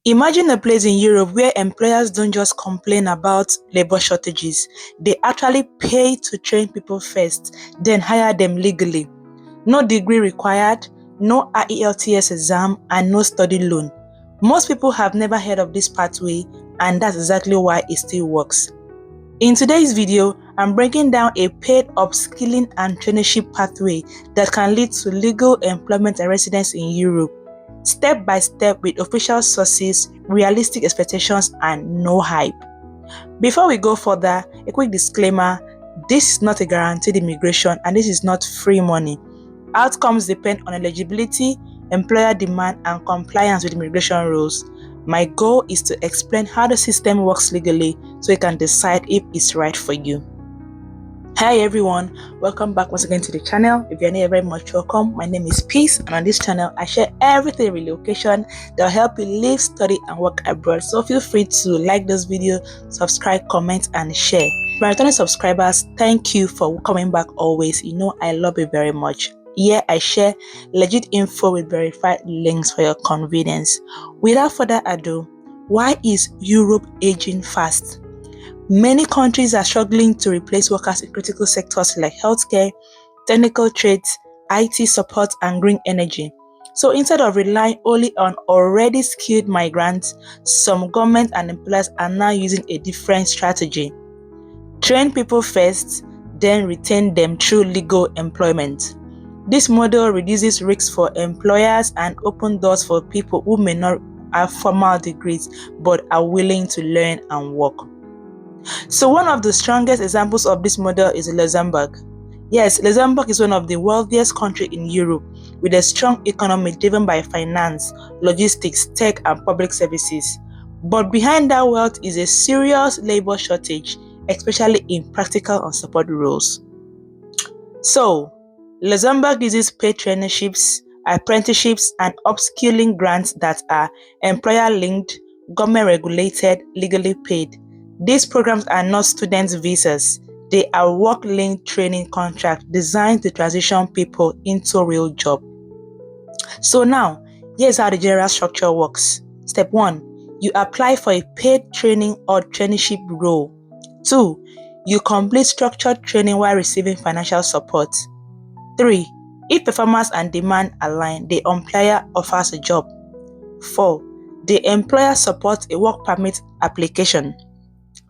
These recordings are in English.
Imagine a place in Europe where employers don't just complain about labor shortages, they actually pay to train people first, then hire them legally. No degree required, no IELTS exam, and no study loan. Most people have never heard of this pathway, and that's exactly why it still works. In today's video, I'm breaking down a paid upskilling and traineeship pathway that can lead to legal employment and residence in Europe, step by step with official sources, realistic expectations, and no hype. Before we go further, a quick disclaimer: this is not a guaranteed immigration and this is not free money. Outcomes depend on eligibility, employer demand, and compliance with immigration rules. My goal is to explain how the system works legally so you can decide if it's right for you. Hi everyone, welcome back once again to the channel. If you're new, very much welcome. My name is Peace, and on this channel I share everything relocation that will help you live, study, and work abroad. So feel free to like this video, subscribe, comment, and share. My returning subscribers, thank you for coming back always. You know I love you very much. Here I share legit info with verified links for your convenience. Without further ado, why is Europe aging fast? Many countries are struggling to replace workers in critical sectors like healthcare, technical trades, IT support, and green energy. So instead of relying only on already skilled migrants, some governments and employers are now using a different strategy. Train people first, then retain them through legal employment. This model reduces risks for employers and opens doors for people who may not have formal degrees but are willing to learn and work. So one of the strongest examples of this model is Luxembourg. Yes, Luxembourg is one of the wealthiest countries in Europe with a strong economy driven by finance, logistics, tech, and public services. But behind that wealth is a serious labor shortage, especially in practical and support roles. So, Luxembourg uses paid traineeships, apprenticeships, and upskilling grants that are employer-linked, government-regulated, legally paid. These programs are not student visas. They are work-linked training contracts designed to transition people into a real job. So now, here's how the general structure works. Step 1. You apply for a paid training or traineeship role. 2. You complete structured training while receiving financial support. 3. If performance and demand align, the employer offers a job. 4. The employer supports a work permit application.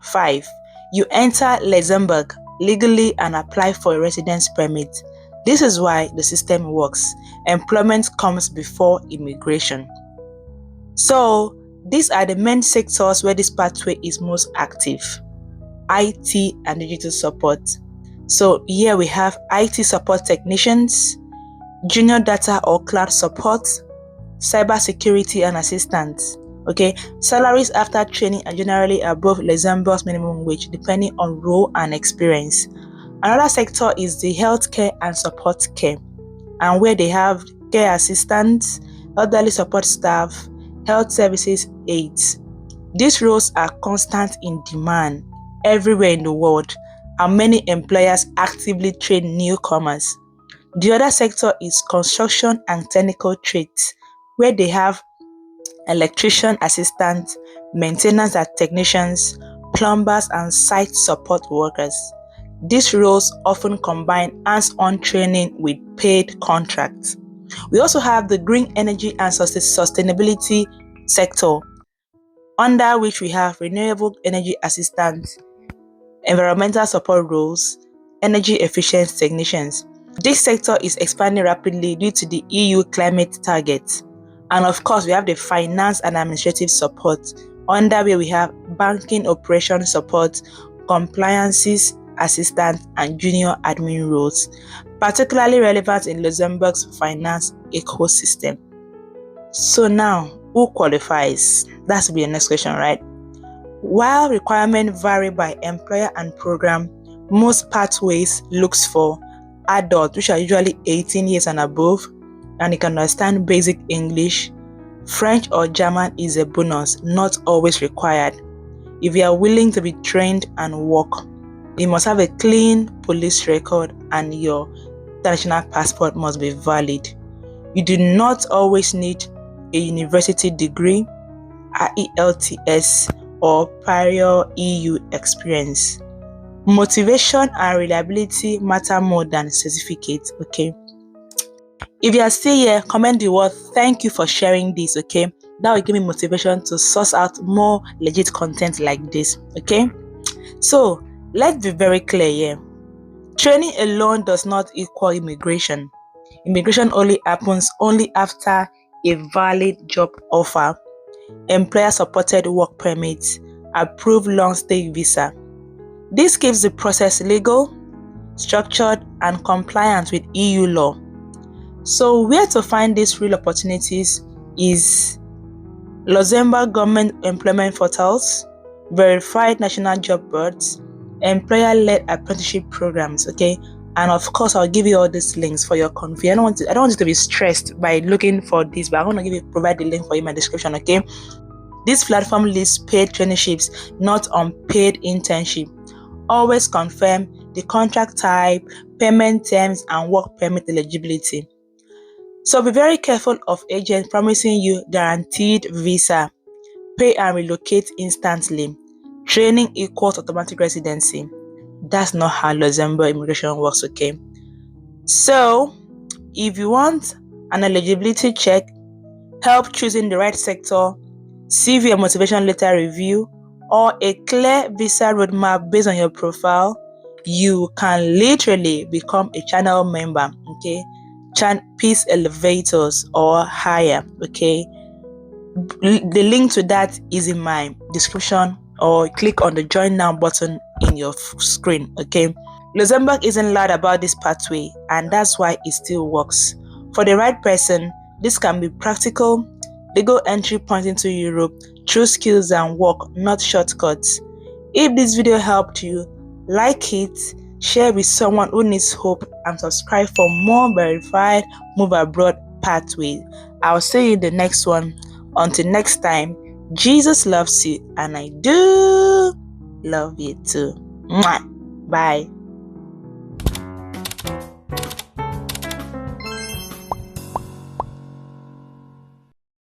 5. You enter Luxembourg legally and apply for a residence permit. This is why the system works. Employment comes before immigration. So, these are the main sectors where this pathway is most active: IT and digital support. So here we have IT support technicians, junior data or cloud support, cybersecurity and assistance. Okay, salaries after training are generally above Luxembourg's minimum wage depending on role and experience. Another sector is the healthcare and support care, and where they have care assistants, elderly support staff, health services aides. These roles are constant in demand everywhere in the world, and many employers actively train newcomers. The other sector is construction and technical trades, where they have electrician assistants, maintenance technicians, plumbers, and site support workers. These roles often combine hands-on training with paid contracts. We also have the green energy and sustainability sector, under which we have renewable energy assistants, environmental support roles, energy efficiency technicians. This sector is expanding rapidly due to the EU climate targets. And of course, we have the finance and administrative support, under where we have banking operation support, compliances assistance, and junior admin roles, particularly relevant in Luxembourg's finance ecosystem. So now, who qualifies? That will be the next question, right? While requirements vary by employer and program, most pathways looks for adults, which are usually 18 years and above, and you can understand basic English. French or German is a bonus, not always required. If you are willing to be trained and work, you must have a clean police record and your international passport must be valid. You do not always need a university degree. IELTS or prior EU experience. Motivation and reliability matter more than certificate, okay? If you are still here, comment the word "thank you for sharing this," okay? That will give me motivation to source out more legit content like this, okay? So, let's be very clear here. Training alone does not equal immigration. Immigration only happens after a valid job offer, employer-supported work permit, approved long-stay visa. This keeps the process legal, structured, and compliant with EU law. So where to find these real opportunities is Luxembourg government employment portals, verified national job boards, employer-led apprenticeship programs, okay? And of course, I'll give you all these links for your convenience. I don't want you to be stressed by looking for this, but I'm going to provide the link for you in my description, okay? This platform lists paid traineeships, not unpaid internship. Always confirm the contract type, payment terms, and work permit eligibility. So be very careful of agents promising you guaranteed visa, pay and relocate instantly, training equals automatic residency. That's not how Luxembourg immigration works, okay? So if you want an eligibility check, help choosing the right sector, CV and motivation letter review, or a clear visa roadmap based on your profile, you can literally become a channel member, okay? Peace elevators or higher, okay? The link to that is in my description, or click on the join now button in your screen, okay? Luxembourg isn't loud about this pathway, and that's why it still works. For the right person, this can be practical, legal entry point into Europe through skills and work, not shortcuts. If this video helped you, like it, share with someone who needs hope, and subscribe for more verified move abroad pathways. I'll see you in the next one. Until next time, Jesus loves you, and I do love you too. Mwah. Bye.